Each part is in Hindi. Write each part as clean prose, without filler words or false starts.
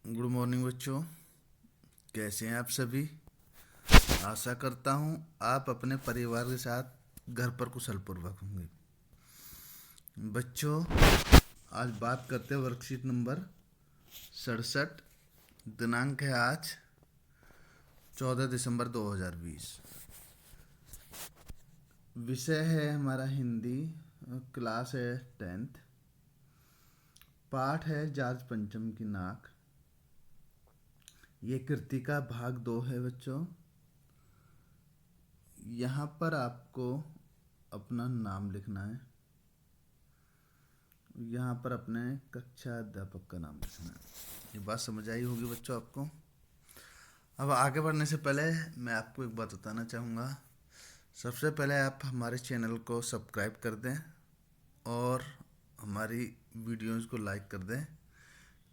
गुड मॉर्निंग बच्चों। कैसे हैं आप सभी? आशा करता हूं आप अपने परिवार के साथ घर पर कुशलपूर्वक होंगे। बच्चों, आज बात करते हैं वर्कशीट नंबर 67। दिनांक है आज 14 दिसंबर 2020। विषय है हमारा हिंदी, क्लास है 10th। पाठ है जार्ज पंचम की नाक। ये कृति का भाग 2 है बच्चों। यहाँ पर आपको अपना नाम लिखना है। यहाँ पर अपने कक्षा अध्यापक का नाम लिखना है। ये बात समझ आई होगी बच्चों आपको। अब आगे बढ़ने से पहले मैं आपको एक बात बताना चाहूँगा। सबसे पहले आप हमारे चैनल को सब्सक्राइब कर दें और हमारी वीडियोज़ को लाइक कर दें,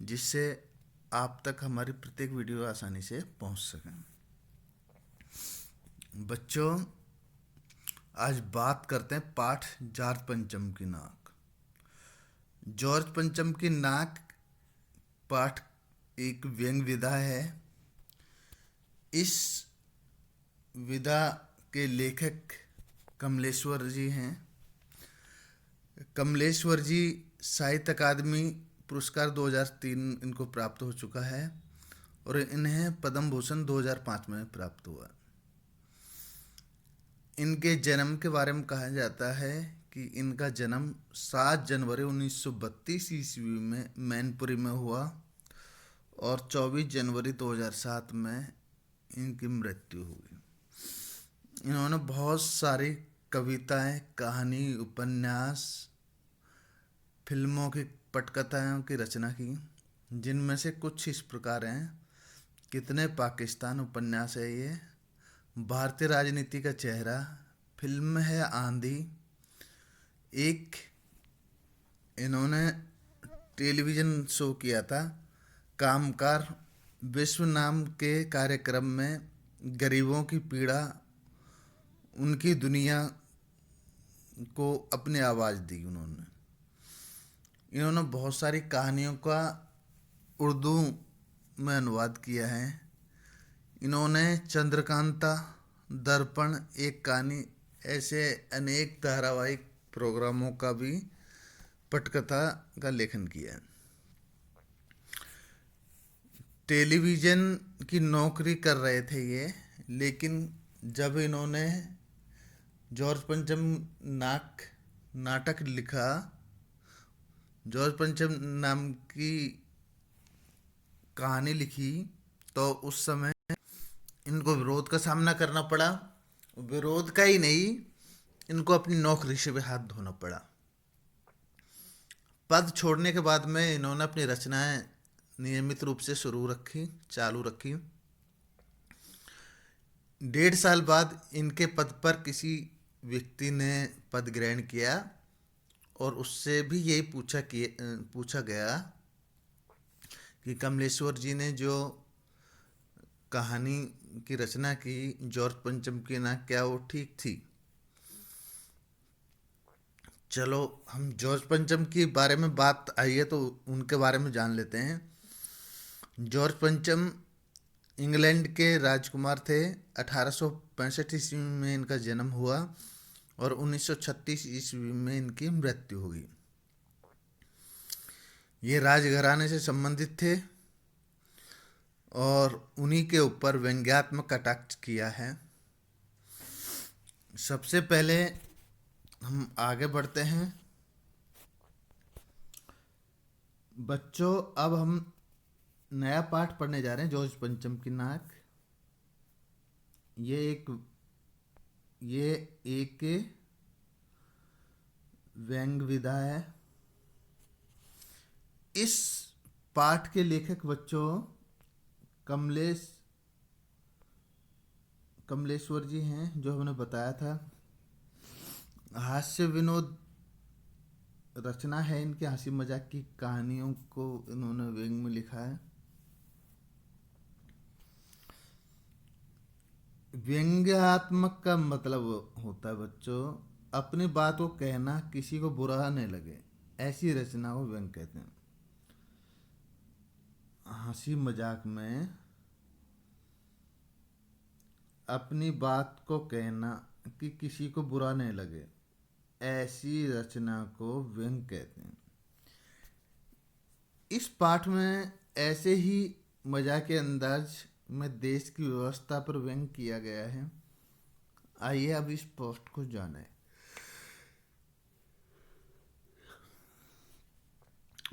जिससे आप तक हमारी प्रत्येक वीडियो आसानी से पहुँच सकें। बच्चों, आज बात करते हैं पाठ जॉर्ज पंचम की नाक। जॉर्ज पंचम की नाक पाठ एक व्यंग्य विधा है। इस विधा के लेखक कमलेश्वर जी हैं। कमलेश्वर जी साहित्य अकादमी पुरस्कार 2003 इनको प्राप्त हो चुका है और इन्हें पद्म भूषण 2005 में प्राप्त हुआ। इनके जन्म के बारे में कहा जाता है कि इनका जन्म 7 जनवरी 1932 ईस्वी में मैनपुरी में हुआ और 24 जनवरी 2007 में इनकी मृत्यु हुई। इन्होंने बहुत सारी कविताएं, कहानी, उपन्यास, फिल्मों की पटकथाओं की रचना की, जिनमें से कुछ इस प्रकार हैं। कितने पाकिस्तान उपन्यास है ये, भारतीय राजनीति का चेहरा, फिल्म है आंधी, एक इन्होंने टेलीविज़न शो किया था कामकार, विश्व नाम के कार्यक्रम में गरीबों की पीड़ा, उनकी दुनिया को अपनी आवाज़ दी इन्होंने बहुत सारी कहानियों का उर्दू में अनुवाद किया है। इन्होंने चंद्रकांता, दर्पण, एक कहानी, ऐसे अनेक धारावाहिक प्रोग्रामों का भी पटकथा का लेखन किया है। टेलीविज़न की नौकरी कर रहे थे ये, लेकिन जब इन्होंने जॉर्ज पंचम नाक नाटक लिखा, जॉर्ज पंचम नाम की कहानी लिखी, तो उस समय इनको विरोध का सामना करना पड़ा। विरोध का ही नहीं, इनको अपनी नौकरी से भी हाथ धोना पड़ा। पद छोड़ने के बाद में इन्होंने अपनी रचनाएं नियमित रूप से चालू रखी। 1.5 साल बाद इनके पद पर किसी व्यक्ति ने पद ग्रहण किया और उससे भी यही पूछा गया कि कमलेश्वर जी ने जो कहानी की रचना की जॉर्ज पंचम की नाक, क्या वो ठीक थी? चलो, हम जॉर्ज पंचम के बारे में बात आई है तो उनके बारे में जान लेते हैं। जॉर्ज पंचम इंग्लैंड के राजकुमार थे। 1865 ईस्वी में इनका जन्म हुआ और 1936 ईस्वी में इनकी मृत्यु हुई। ये राजघराने से संबंधित थे और उन्हीं के ऊपर व्यंग्यात्मक कटाक्ष किया है। सबसे पहले हम आगे बढ़ते हैं। बच्चों, अब हम नया पाठ पढ़ने जा रहे हैं, जॉर्ज पंचम की नाक। ये एक व्यंग्य विधा है। इस पाठ के लेखक बच्चों कमलेश्वर जी हैं, जो हमने बताया था। हास्य विनोद रचना है इनकी, हंसी मजाक की कहानियों को इन्होंने व्यंग्य में लिखा है। व्यंग्यात्मक का मतलब होता है बच्चों अपनी बात को कहना, किसी को बुरा नहीं लगे, ऐसी रचना को व्यंग्य कहते हैं। हंसी मजाक में अपनी बात को कहना कि किसी को बुरा नहीं लगे, ऐसी रचना को व्यंग कहते हैं। इस पाठ में ऐसे ही मजाक के अंदाज में देश की व्यवस्था पर व्यंग किया गया है। आइए अब इस पोस्ट को जानें।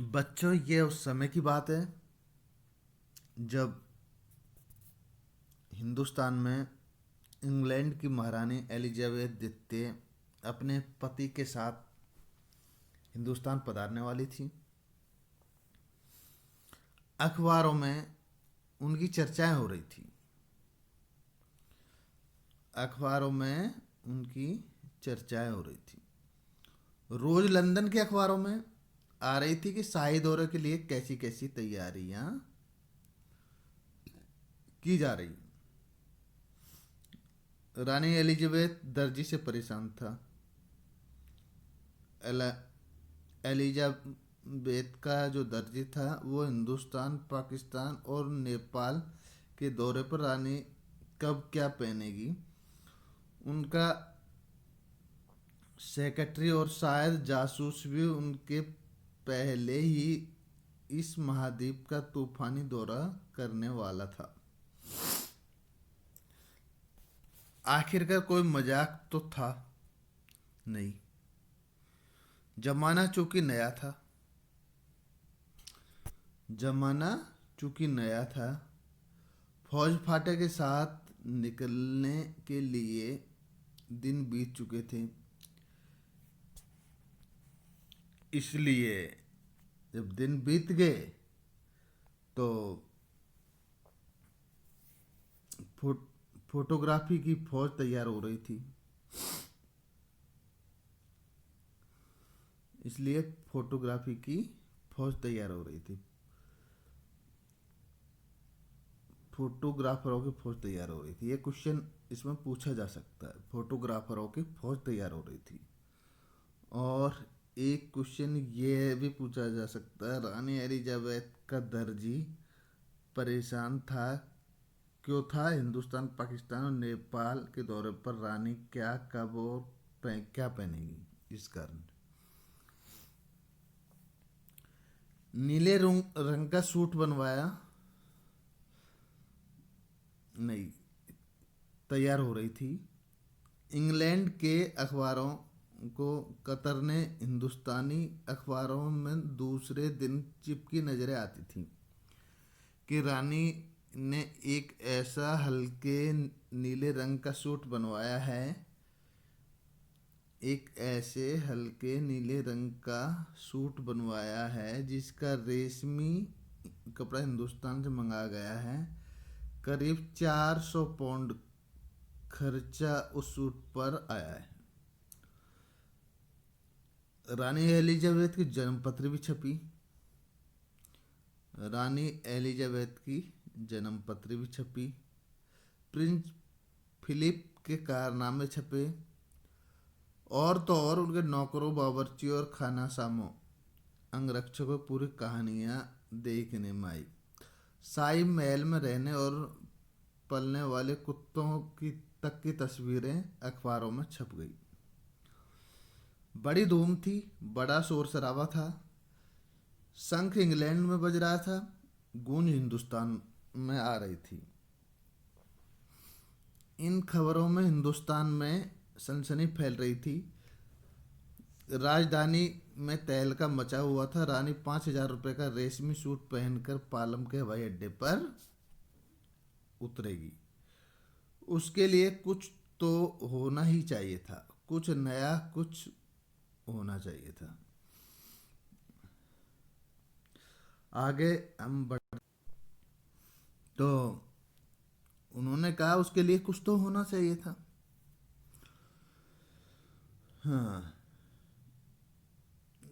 बच्चों, ये उस समय की बात है जब हिंदुस्तान में इंग्लैंड की महारानी एलिजाबेथ द्वितीय अपने पति के साथ हिंदुस्तान पधारने वाली थी। अखबारों में उनकी चर्चाएं हो रही थी। अखबारों में उनकी चर्चाएं हो रही थी। रोज लंदन के अखबारों में आ रही थी कि शाही दौरे के लिए कैसी कैसी तैयारियां की जा रही। रानी एलिजाबेथ दर्जी से परेशान था। एलिजाबेथ का जो दर्जी था वो हिंदुस्तान, पाकिस्तान और नेपाल के दौरे पर रानी कब क्या पहनेगी, उनका सेक्रेटरी और शायद जासूस भी उनके पहले ही इस महाद्वीप का तूफानी दौरा करने वाला था। आखिरकार कोई मजाक तो था नहीं। जमाना चूंकि नया था, जमाना चूंकि नया था, फौज फाटे के साथ निकलने के लिए दिन बीत चुके थे। इसलिए जब दिन बीत गए तो फोटोग्राफी की फौज तैयार हो रही थी। इसलिए फोटोग्राफी की फौज तैयार हो रही थी। फोटोग्राफरों की फौज तैयार हो रही थी। ये क्वेश्चन इसमें पूछा जा सकता है। फोटोग्राफरों की फौज तैयार हो रही थी। और एक क्वेश्चन ये भी पूछा जा सकता है, रानी एलिजाबेथ का दर्जी परेशान था, क्यों था? हिंदुस्तान, पाकिस्तान और नेपाल के दौरे पर रानी क्या, कब और क्या पहनेगी, इस कारण। नीले रंग का सूट बनवाया नहीं, तैयार हो रही थी। इंग्लैंड के अखबारों को कतर ने हिंदुस्तानी अखबारों में दूसरे दिन चिपकी नजरें आती थी कि रानी ने एक ऐसा हल्के नीले रंग का सूट बनवाया है, एक ऐसे हल्के नीले रंग का सूट बनवाया है जिसका रेशमी कपड़ा हिंदुस्तान से मंगाया गया है। करीब 400 पाउंड खर्चा उस सूट पर आया है। रानी एलिजाबेथ की जन्मपत्री भी छपी। रानी एलिजाबेथ की जन्मपत्री भी छपी। प्रिंस फिलिप के कारनामे छपे। और तो और उनके नौकरों, बावर्ची और खानासामों, अंगरक्षकों की पूरी कहानियां देखने में आई। शाही महल में रहने और पलने वाले कुत्तों की तक की तस्वीरें अखबारों में छप गई। बड़ी धूम थी, बड़ा शोर शराबा था। शंख इंग्लैंड में बज रहा था, गूंज हिंदुस्तान में आ रही थी। इन खबरों में हिंदुस्तान में सनसनी फैल रही थी। राजधानी में तहलका मचा हुआ था। रानी 5,000 रुपये का रेशमी सूट पहनकर पालम के हवाई अड्डे पर उतरेगी। उसके लिए कुछ तो होना ही चाहिए था, कुछ नया, कुछ होना चाहिए था। आगे हम बढ़ तो उन्होंने कहा उसके लिए कुछ तो होना चाहिए था। हाँ,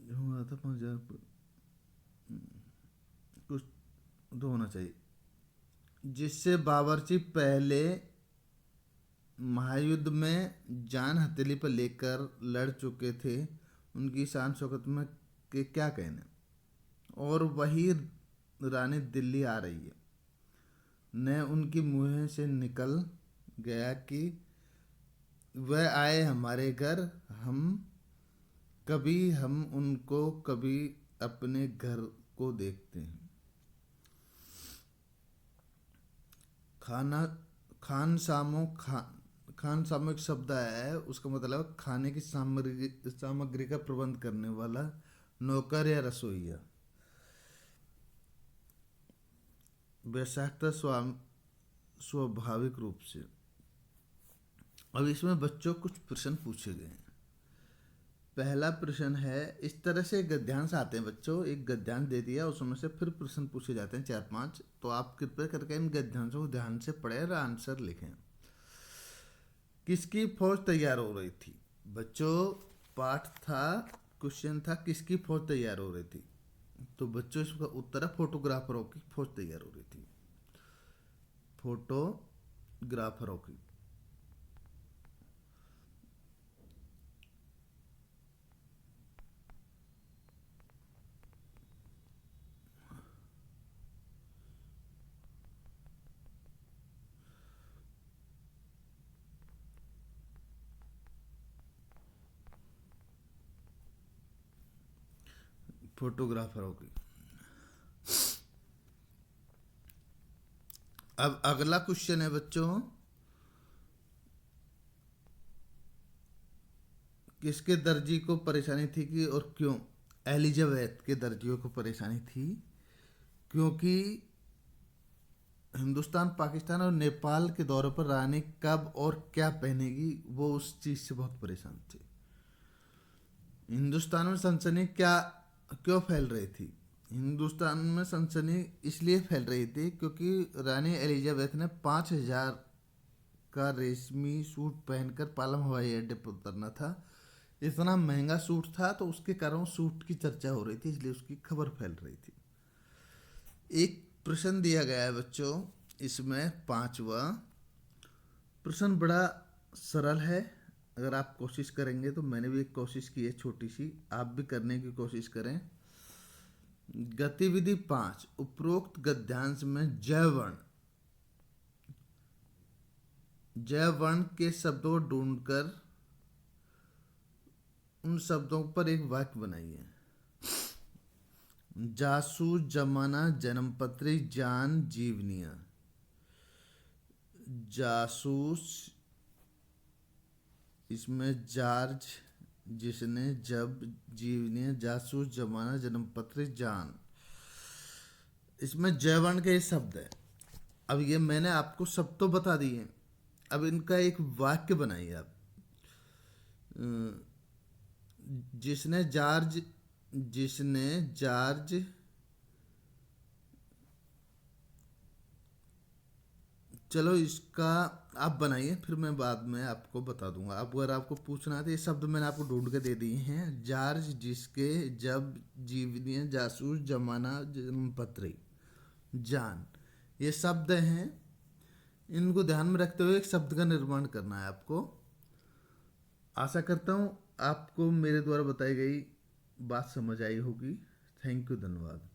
जो हुआ था 5,000, कुछ तो होना चाहिए जिससे बावर्ची पहले महायुद्ध में जान हथेली पर लेकर लड़ चुके थे, उनकी शान शौकत में के क्या कहने। और वही रानी दिल्ली आ रही है। न उनकी मुँह से निकल गया कि वह आए हमारे घर, हम उनको कभी अपने घर को देखते हैं। खाना खान सामो खान सामो एक शब्द आया है, उसका मतलब खाने की सामग्री का प्रबंध करने वाला, नौकर या रसोइया। वैशाखता स्वाभाविक रूप से। अब इसमें बच्चों कुछ प्रश्न पूछे गए हैं। पहला प्रश्न है, इस तरह से गद्यांश आते हैं बच्चों, एक गद्यांश दे दिया, उसमें से फिर प्रश्न पूछे जाते हैं 4-5। तो आप कृपया करके इन गद्यांशों को ध्यान से पढ़ें और आंसर लिखें। किसकी फौज तैयार हो रही थी? बच्चों पाठ था, क्वेश्चन था किसकी फौज तैयार हो रही थी। तो बच्चों इसका उत्तर है फोटोग्राफरों की फौज तैयार हो रही थी। फोटोग्राफरों की। फोटोग्राफरों की। अब अगला क्वेश्चन है बच्चों, किसके दर्जी को परेशानी थी कि और क्यों? एलिजाबेथ के दर्जियों को परेशानी थी क्योंकि हिंदुस्तान, पाकिस्तान और नेपाल के दौरे पर रानी कब और क्या पहनेगी, वो उस चीज़ से बहुत परेशान थे। हिंदुस्तान में सनसनी क्यों फैल रही थी? हिंदुस्तान में सनसनी इसलिए फैल रही थी क्योंकि रानी एलिजाबेथ ने 5,000 का रेशमी सूट पहनकर पालम हवाई अड्डे पर उतरना था। इतना महंगा सूट था, तो उसके कारण सूट की चर्चा हो रही थी, इसलिए उसकी खबर फैल रही थी। एक प्रश्न दिया गया है बच्चों, इसमें 5वां प्रश्न बड़ा सरल है। अगर आप कोशिश करेंगे तो, मैंने भी एक कोशिश की है छोटी सी, आप भी करने की कोशिश करें। गतिविधि 5, उपरोक्त गद्यांश में जय वर्ण के शब्दों को ढूंढकर उन शब्दों पर एक वाक्य बनाइए। जासूस, जमाना, जन्मपत्री, जान, जीवनिया। जासूस, इसमें जार्ज, जिसने, जब, जीवनिया, जासूस, जमाना, जन्मपत्री, जान। इसमें जयवर्ण के शब्द है। अब ये मैंने आपको सब तो बता दिए, अब इनका एक वाक्य बनाइए आप। जिसने जार्ज चलो इसका आप बनाइए, फिर मैं बाद में आपको बता दूंगा। अब अगर आपको पूछना है तो ये शब्द मैंने आपको ढूंढ के दे दिए हैं। जार्ज, जिसके, जब, जीवनी, जासूस, जमाना, जन्मपत्री, जान, ये शब्द हैं। इनको ध्यान में रखते हुए एक शब्द का निर्माण करना है आपको। आशा करता हूँ आपको मेरे द्वारा बताई गई बात समझ आई होगी। थैंक यू, धन्यवाद।